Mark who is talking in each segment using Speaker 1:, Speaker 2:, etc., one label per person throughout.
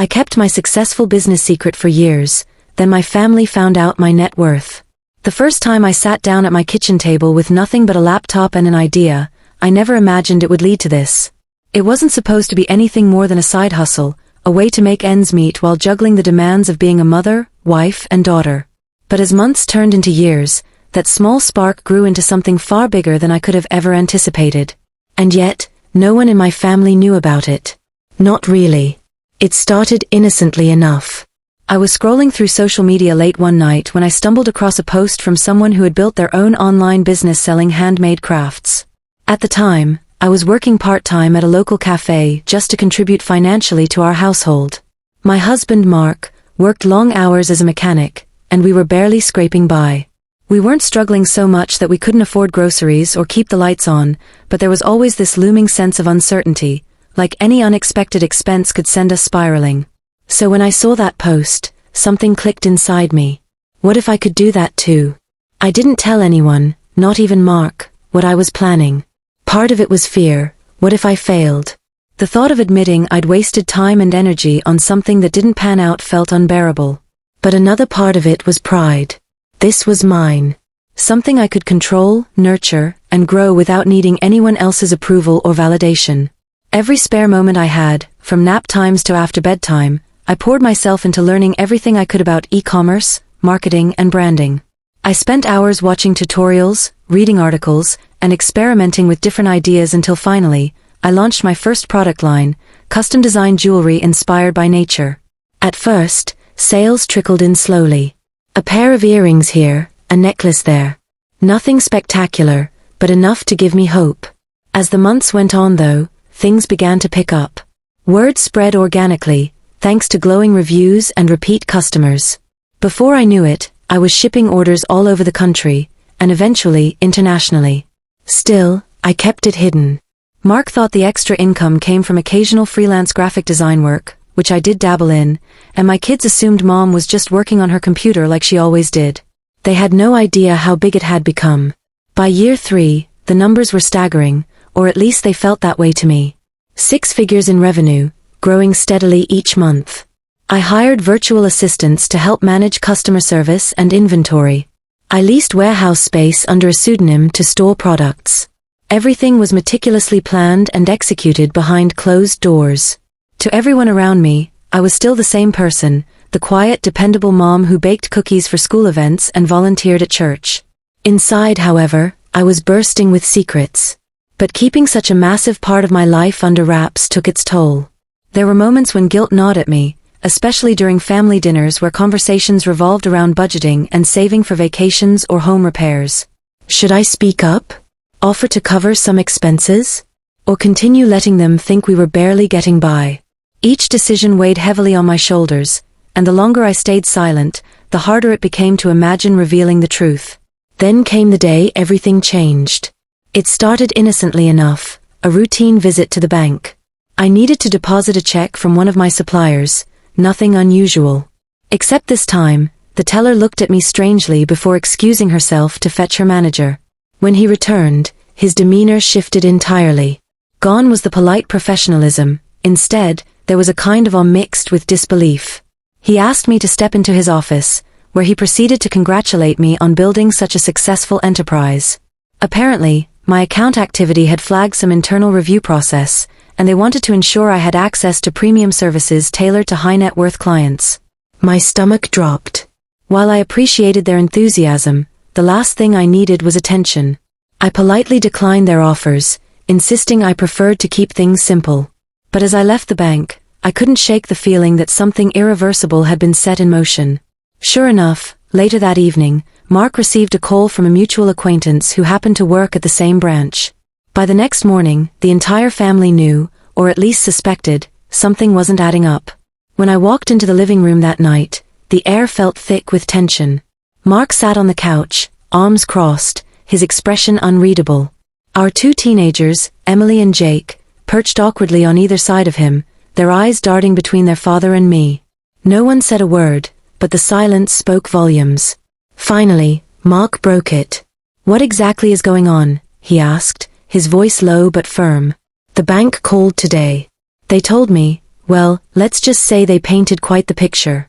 Speaker 1: I kept my successful business secret for years, then my family found out my net worth. The first time I sat down at my kitchen table with nothing but a laptop and an idea, I never imagined it would lead to this. It wasn't supposed to be anything more than a side hustle, a way to make ends meet while juggling the demands of being a mother, wife, and daughter. But as months turned into years, that small spark grew into something far bigger than I could have ever anticipated. And yet, no one in my family knew about it. Not really. It started innocently enough. I was scrolling through social media late one night when I stumbled across a post from someone who had built their own online business selling handmade crafts. At the time, I was working part-time at a local cafe just to contribute financially to our household. My husband, Mark, worked long hours as a mechanic, and we were barely scraping by. We weren't struggling so much that we couldn't afford groceries or keep the lights on, but there was always this looming sense of uncertainty, like any unexpected expense could send us spiraling. So when I saw that post, something clicked inside me. What if I could do that too? I didn't tell anyone, not even Mark, what I was planning. Part of it was fear. What if I failed? The thought of admitting I'd wasted time and energy on something that didn't pan out felt unbearable. But another part of it was pride. This was mine. Something I could control, nurture, and grow without needing anyone else's approval or validation. Every spare moment I had, from nap times to after bedtime, I poured myself into learning everything I could about e-commerce, marketing, and branding. I spent hours watching tutorials, reading articles, and experimenting with different ideas until finally, I launched my first product line, custom-designed jewelry inspired by nature. At first, sales trickled in slowly. A pair of earrings here, a necklace there. Nothing spectacular, but enough to give me hope. As the months went on though, things began to pick up. Word spread organically, thanks to glowing reviews and repeat customers. Before I knew it, I was shipping orders all over the country, and eventually internationally. Still, I kept it hidden. Mark thought the extra income came from occasional freelance graphic design work, which I did dabble in, and my kids assumed Mom was just working on her computer like she always did. They had no idea how big it had become. By year 3, the numbers were staggering, or at least they felt that way to me. 6 figures in revenue, growing steadily each month. I hired virtual assistants to help manage customer service and inventory. I leased warehouse space under a pseudonym to store products. Everything was meticulously planned and executed behind closed doors. To everyone around me, I was still the same person, the quiet, dependable mom who baked cookies for school events and volunteered at church. Inside, however, I was bursting with secrets. But keeping such a massive part of my life under wraps took its toll. There were moments when guilt gnawed at me, especially during family dinners where conversations revolved around budgeting and saving for vacations or home repairs. Should I speak up? Offer to cover some expenses? Or continue letting them think we were barely getting by? Each decision weighed heavily on my shoulders, and the longer I stayed silent, the harder it became to imagine revealing the truth. Then came the day everything changed. It started innocently enough, a routine visit to the bank. I needed to deposit a check from one of my suppliers, nothing unusual. Except this time, the teller looked at me strangely before excusing herself to fetch her manager. When he returned, his demeanor shifted entirely. Gone was the polite professionalism. Instead, there was a kind of awe mixed with disbelief. He asked me to step into his office, where he proceeded to congratulate me on building such a successful enterprise. Apparently, my account activity had flagged some internal review process, and they wanted to ensure I had access to premium services tailored to high-net-worth clients. My stomach dropped. While I appreciated their enthusiasm, the last thing I needed was attention. I politely declined their offers, insisting I preferred to keep things simple. But as I left the bank, I couldn't shake the feeling that something irreversible had been set in motion. Sure enough, later that evening, Mark received a call from a mutual acquaintance who happened to work at the same branch. By the next morning, the entire family knew, or at least suspected, something wasn't adding up. When I walked into the living room that night, the air felt thick with tension. Mark sat on the couch, arms crossed, his expression unreadable. Our 2 teenagers, Emily and Jake, perched awkwardly on either side of him, their eyes darting between their father and me. No one said a word, but the silence spoke volumes. Finally, Mark broke it. "What exactly is going on?" he asked, his voice low but firm. "The bank called today. They told me, Well, let's just say they painted quite the picture.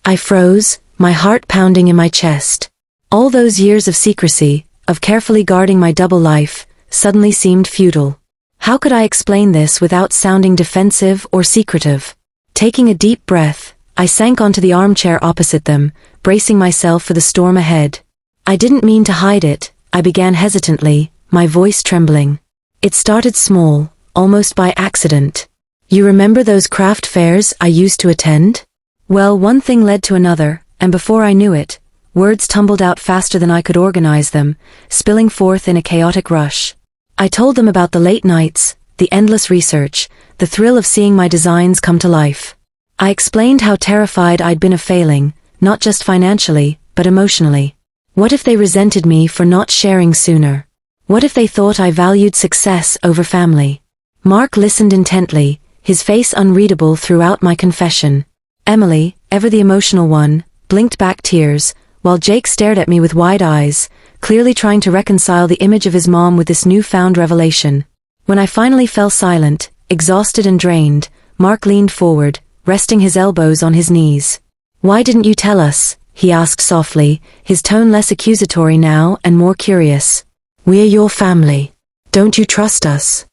Speaker 1: I froze, my heart pounding in my chest. All those years of secrecy, of carefully guarding my double life, suddenly seemed futile. How could I explain this without sounding defensive or secretive? Taking a deep breath, I sank onto the armchair opposite them, bracing myself for the storm ahead. I didn't mean to hide it, I began hesitantly, my voice trembling. It started small, almost by accident. You remember those craft fairs I used to attend? Well, one thing led to another, and before I knew it, words tumbled out faster than I could organize them, spilling forth in a chaotic rush. I told them about the late nights, the endless research, the thrill of seeing my designs come to life. I explained how terrified I'd been of failing, not just financially, but emotionally. What if they resented me for not sharing sooner? What if they thought I valued success over family? Mark listened intently, his face unreadable throughout my confession. Emily, ever the emotional one, blinked back tears, while Jake stared at me with wide eyes, clearly trying to reconcile the image of his mom with this newfound revelation. When I finally fell silent, exhausted and drained, Mark leaned forward, resting his elbows on his knees. Why didn't you tell us? He asked softly, his tone less accusatory now and more curious. We're your family. Don't you trust us?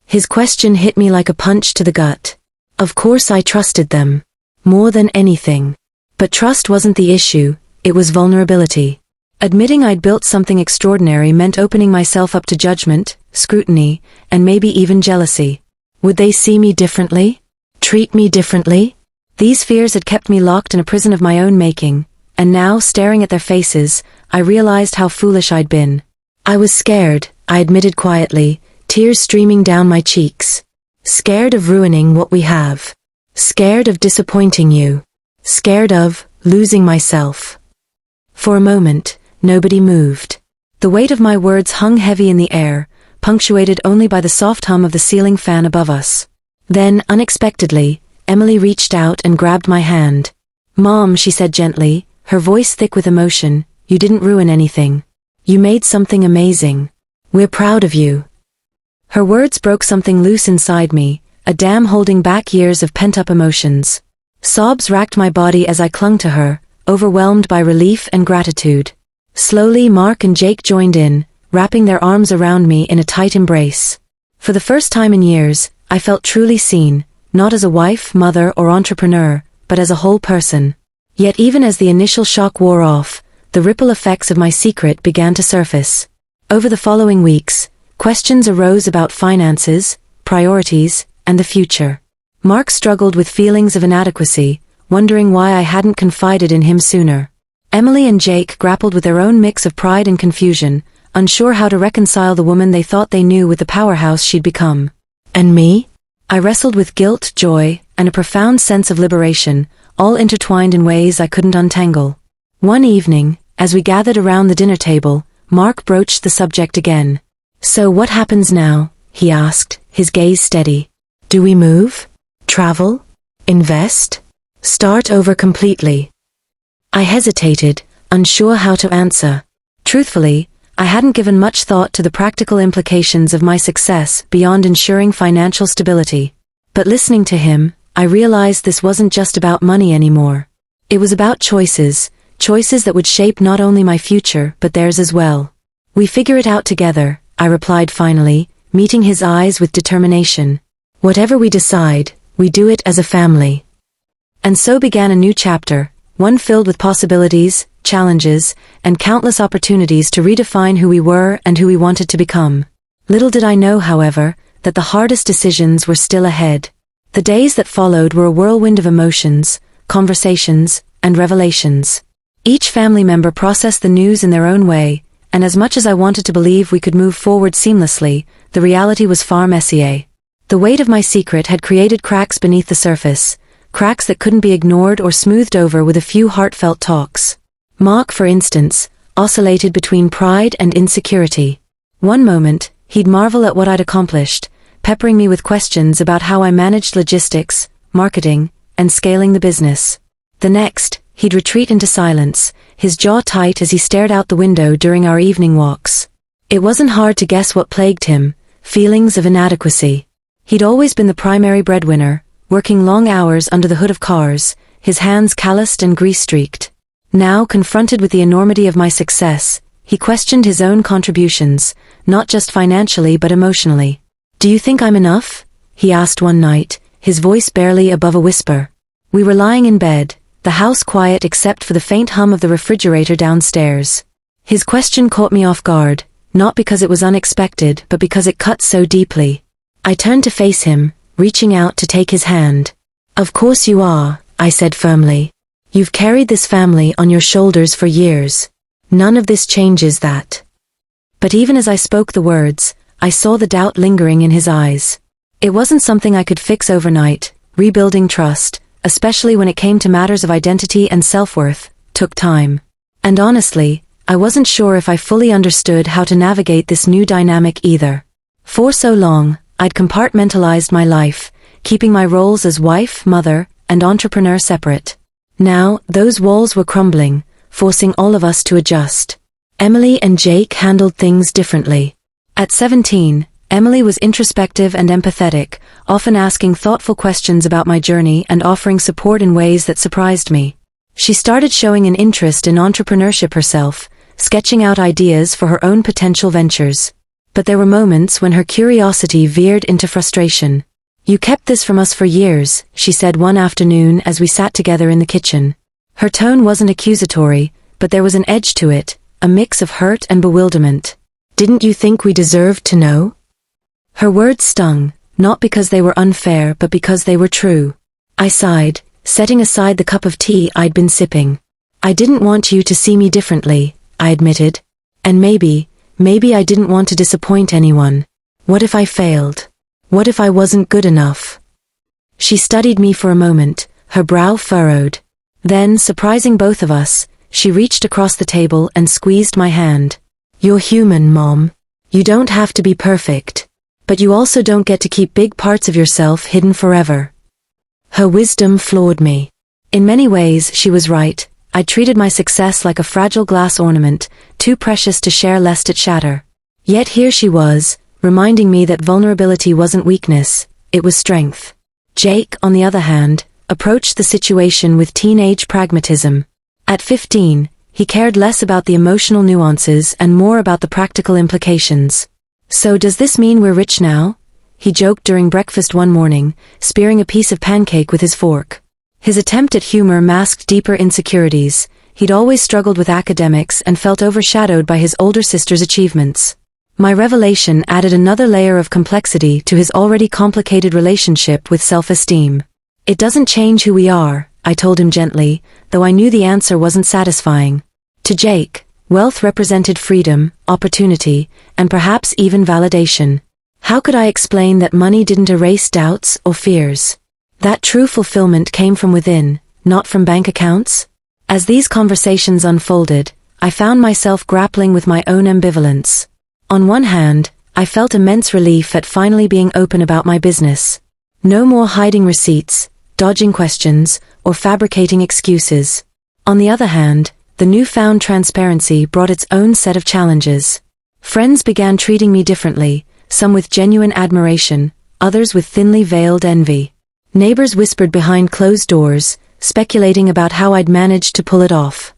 Speaker 1: His question hit me like a punch to the gut. Of course I trusted them. More than anything. But trust wasn't the issue, it was vulnerability. Admitting I'd built something extraordinary meant opening myself up to judgment, scrutiny, and maybe even jealousy. Would they see me differently? Treat me differently? These fears had kept me locked in a prison of my own making, and now, staring at their faces, I realized how foolish I'd been. I was scared, I admitted quietly, tears streaming down my cheeks. Scared of ruining what we have. Scared of disappointing you. Scared of losing myself. For a moment, nobody moved. The weight of my words hung heavy in the air, punctuated only by the soft hum of the ceiling fan above us. Then, unexpectedly, Emily reached out and grabbed my hand. Mom, she said gently, her voice thick with emotion, you didn't ruin anything. You made something amazing. We're proud of you. Her words broke something loose inside me, a dam holding back years of pent-up emotions. Sobs racked my body as I clung to her, overwhelmed by relief and gratitude. Slowly Mark and Jake joined in, wrapping their arms around me in a tight embrace. For the first time in years, I felt truly seen, not as a wife, mother, or entrepreneur, but as a whole person. Yet even as the initial shock wore off, the ripple effects of my secret began to surface. Over the following weeks, questions arose about finances, priorities, and the future. Mark struggled with feelings of inadequacy, wondering why I hadn't confided in him sooner. Emily and Jake grappled with their own mix of pride and confusion, unsure how to reconcile the woman they thought they knew with the powerhouse she'd become. And me? I wrestled with guilt, joy, and a profound sense of liberation, all intertwined in ways I couldn't untangle. One evening, as we gathered around the dinner table, Mark broached the subject again. So what happens now? He asked, his gaze steady. Do we move? Travel? Invest? Start over completely? I hesitated, unsure how to answer. Truthfully, I hadn't given much thought to the practical implications of my success beyond ensuring financial stability. But listening to him, I realized this wasn't just about money anymore. It was about choices that would shape not only my future but theirs as well. We figure it out together, I replied finally, meeting his eyes with determination. Whatever we decide, we do it as a family. And so began a new chapter, one filled with possibilities, challenges, and countless opportunities to redefine who we were and who we wanted to become. Little did I know, however, that the hardest decisions were still ahead. The days that followed were a whirlwind of emotions, conversations, and revelations. Each family member processed the news in their own way, and as much as I wanted to believe we could move forward seamlessly, the reality was far messier. The weight of my secret had created cracks beneath the surface, cracks that couldn't be ignored or smoothed over with a few heartfelt talks. Mark, for instance, oscillated between pride and insecurity. One moment, he'd marvel at what I'd accomplished, peppering me with questions about how I managed logistics, marketing, and scaling the business. The next, he'd retreat into silence, his jaw tight as he stared out the window during our evening walks. It wasn't hard to guess what plagued him, feelings of inadequacy. He'd always been the primary breadwinner, working long hours under the hood of cars, his hands calloused and grease-streaked. Now, confronted with the enormity of my success, he questioned his own contributions, not just financially but emotionally. "Do you think I'm enough?" he asked one night, his voice barely above a whisper. We were lying in bed, the house quiet except for the faint hum of the refrigerator downstairs. His question caught me off guard, not because it was unexpected but because it cut so deeply. I turned to face him, reaching out to take his hand. "Of course you are," I said firmly. "You've carried this family on your shoulders for years. None of this changes that." But even as I spoke the words, I saw the doubt lingering in his eyes. It wasn't something I could fix overnight. Rebuilding trust, especially when it came to matters of identity and self-worth, took time. And honestly, I wasn't sure if I fully understood how to navigate this new dynamic either. For so long, I'd compartmentalized my life, keeping my roles as wife, mother, and entrepreneur separate. Now, those walls were crumbling, forcing all of us to adjust. Emily and Jake handled things differently. At 17, Emily was introspective and empathetic, often asking thoughtful questions about my journey and offering support in ways that surprised me. She started showing an interest in entrepreneurship herself, sketching out ideas for her own potential ventures. But there were moments when her curiosity veered into frustration. "You kept this from us for years," she said one afternoon as we sat together in the kitchen. Her tone wasn't accusatory, but there was an edge to it, a mix of hurt and bewilderment. "Didn't you think we deserved to know?" Her words stung, not because they were unfair but because they were true. I sighed, setting aside the cup of tea I'd been sipping. "I didn't want you to see me differently," I admitted. "And maybe I didn't want to disappoint anyone. What if I failed? What if I wasn't good enough?" She studied me for a moment, her brow furrowed. Then, surprising both of us, she reached across the table and squeezed my hand. "You're human, Mom. You don't have to be perfect. But you also don't get to keep big parts of yourself hidden forever." Her wisdom floored me. In many ways, she was right. I treated my success like a fragile glass ornament, too precious to share lest it shatter. Yet here she was, reminding me that vulnerability wasn't weakness, it was strength. Jake, on the other hand, approached the situation with teenage pragmatism. At 15, he cared less about the emotional nuances and more about the practical implications. "So does this mean we're rich now?" he joked during breakfast one morning, spearing a piece of pancake with his fork. His attempt at humor masked deeper insecurities. He'd always struggled with academics and felt overshadowed by his older sister's achievements. My revelation added another layer of complexity to his already complicated relationship with self-esteem. "It doesn't change who we are," I told him gently, though I knew the answer wasn't satisfying. To Jake, wealth represented freedom, opportunity, and perhaps even validation. How could I explain that money didn't erase doubts or fears? That true fulfillment came from within, not from bank accounts? As these conversations unfolded, I found myself grappling with my own ambivalence. On one hand, I felt immense relief at finally being open about my business. No more hiding receipts, dodging questions, or fabricating excuses. On the other hand, the newfound transparency brought its own set of challenges. Friends began treating me differently, some with genuine admiration, others with thinly veiled envy. Neighbors whispered behind closed doors, speculating about how I'd managed to pull it off.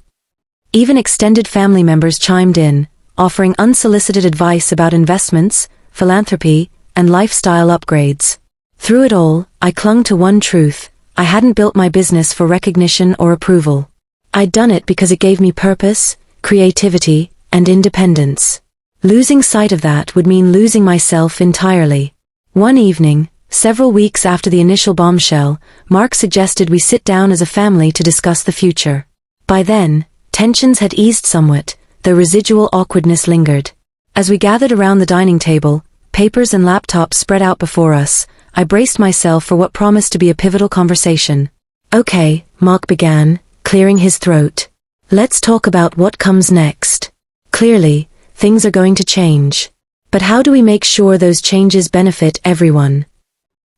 Speaker 1: Even extended family members chimed in, offering unsolicited advice about investments, philanthropy, and lifestyle upgrades. Through it all, I clung to one truth: I hadn't built my business for recognition or approval. I'd done it because it gave me purpose, creativity, and independence. Losing sight of that would mean losing myself entirely. One evening, several weeks after the initial bombshell, Mark suggested we sit down as a family to discuss the future. By then, tensions had eased somewhat, though residual awkwardness lingered. As we gathered around the dining table, papers and laptops spread out before us, I braced myself for what promised to be a pivotal conversation. "Okay," Mark began, clearing his throat. "Let's talk about what comes next. Clearly, things are going to change. But how do we make sure those changes benefit everyone?"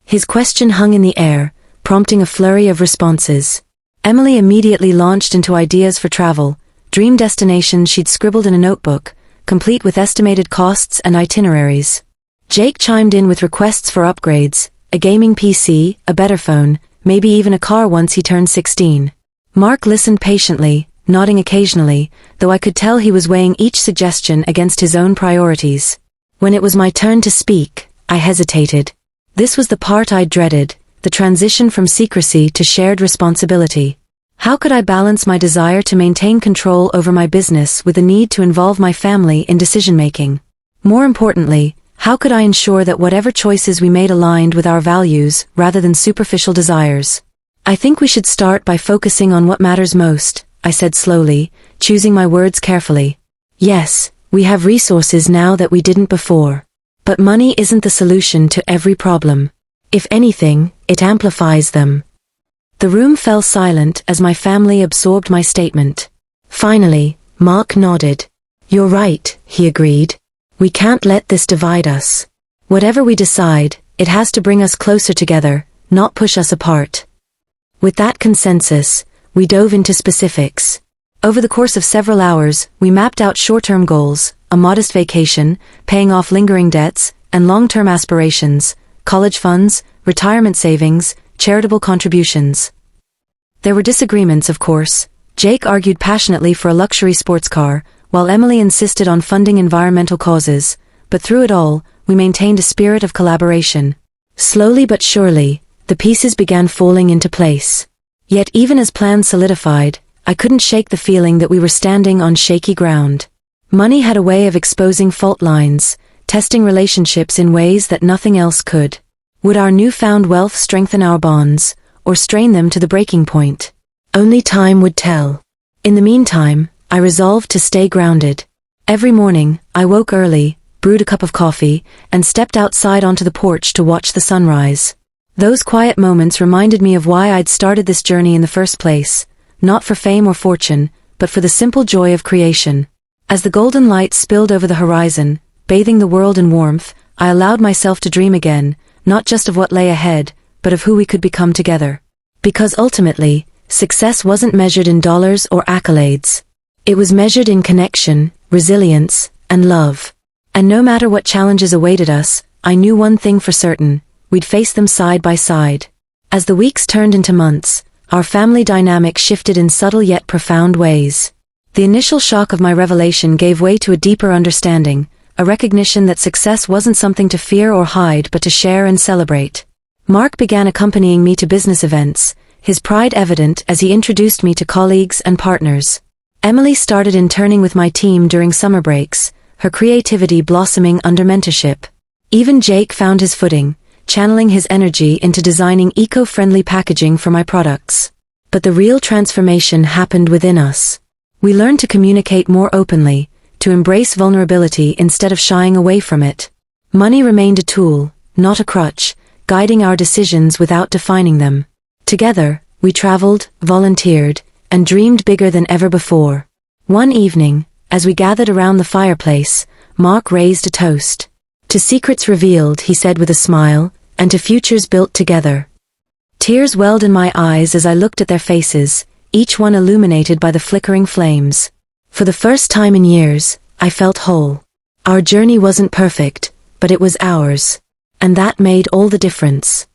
Speaker 1: His question hung in the air, prompting a flurry of responses. Emily immediately launched into ideas for travel, dream destinations she'd scribbled in a notebook, complete with estimated costs and itineraries. Jake chimed in with requests for upgrades, a gaming PC, a better phone, maybe even a car once he turned 16. Mark listened patiently, nodding occasionally, though I could tell he was weighing each suggestion against his own priorities. When it was my turn to speak, I hesitated. This was the part I dreaded, the transition from secrecy to shared responsibility. How could I balance my desire to maintain control over my business with the need to involve my family in decision-making? More importantly, how could I ensure that whatever choices we made aligned with our values rather than superficial desires? I think we should start by focusing on what matters most, I said slowly, choosing my words carefully. Yes, we have resources now that we didn't before. But money isn't the solution to every problem. If anything, it amplifies them. The room fell silent as my family absorbed my statement. Finally, Mark nodded. You're right, he agreed. We can't let this divide us. Whatever we decide, it has to bring us closer together, not push us apart. With that consensus, we dove into specifics. Over the course of several hours, we mapped out short-term goals, a modest vacation, paying off lingering debts, and long-term aspirations, college funds, retirement savings, charitable contributions. There were disagreements, of course. Jake argued passionately for a luxury sports car, while Emily insisted on funding environmental causes, but through it all, we maintained a spirit of collaboration. Slowly but surely, the pieces began falling into place. Yet even as plans solidified, I couldn't shake the feeling that we were standing on shaky ground. Money had a way of exposing fault lines, testing relationships in ways that nothing else could. Would our newfound wealth strengthen our bonds, or strain them to the breaking point? Only time would tell. In the meantime, I resolved to stay grounded. Every morning, I woke early, brewed a cup of coffee, and stepped outside onto the porch to watch the sunrise. Those quiet moments reminded me of why I'd started this journey in the first place, not for fame or fortune, but for the simple joy of creation. As the golden light spilled over the horizon, bathing the world in warmth, I allowed myself to dream again, not just of what lay ahead, but of who we could become together. Because ultimately, success wasn't measured in dollars or accolades. It was measured in connection, resilience, and love. And no matter what challenges awaited us, I knew one thing for certain: we'd face them side by side. As the weeks turned into months, our family dynamic shifted in subtle yet profound ways. The initial shock of my revelation gave way to a deeper understanding, a recognition that success wasn't something to fear or hide but to share and celebrate. Mark began accompanying me to business events, his pride evident as he introduced me to colleagues and partners. Emily started interning with my team during summer breaks, her creativity blossoming under mentorship. Even Jake found his footing, channeling his energy into designing eco-friendly packaging for my products. But the real transformation happened within us. We learned to communicate more openly, to embrace vulnerability instead of shying away from it. Money remained a tool, not a crutch, guiding our decisions without defining them. Together, we traveled, volunteered, and dreamed bigger than ever before. One evening, as we gathered around the fireplace, Mark raised a toast. To secrets revealed, he said with a smile, and to futures built together. Tears welled in my eyes as I looked at their faces, each one illuminated by the flickering flames. For the first time in years, I felt whole. Our journey wasn't perfect, but it was ours. And that made all the difference.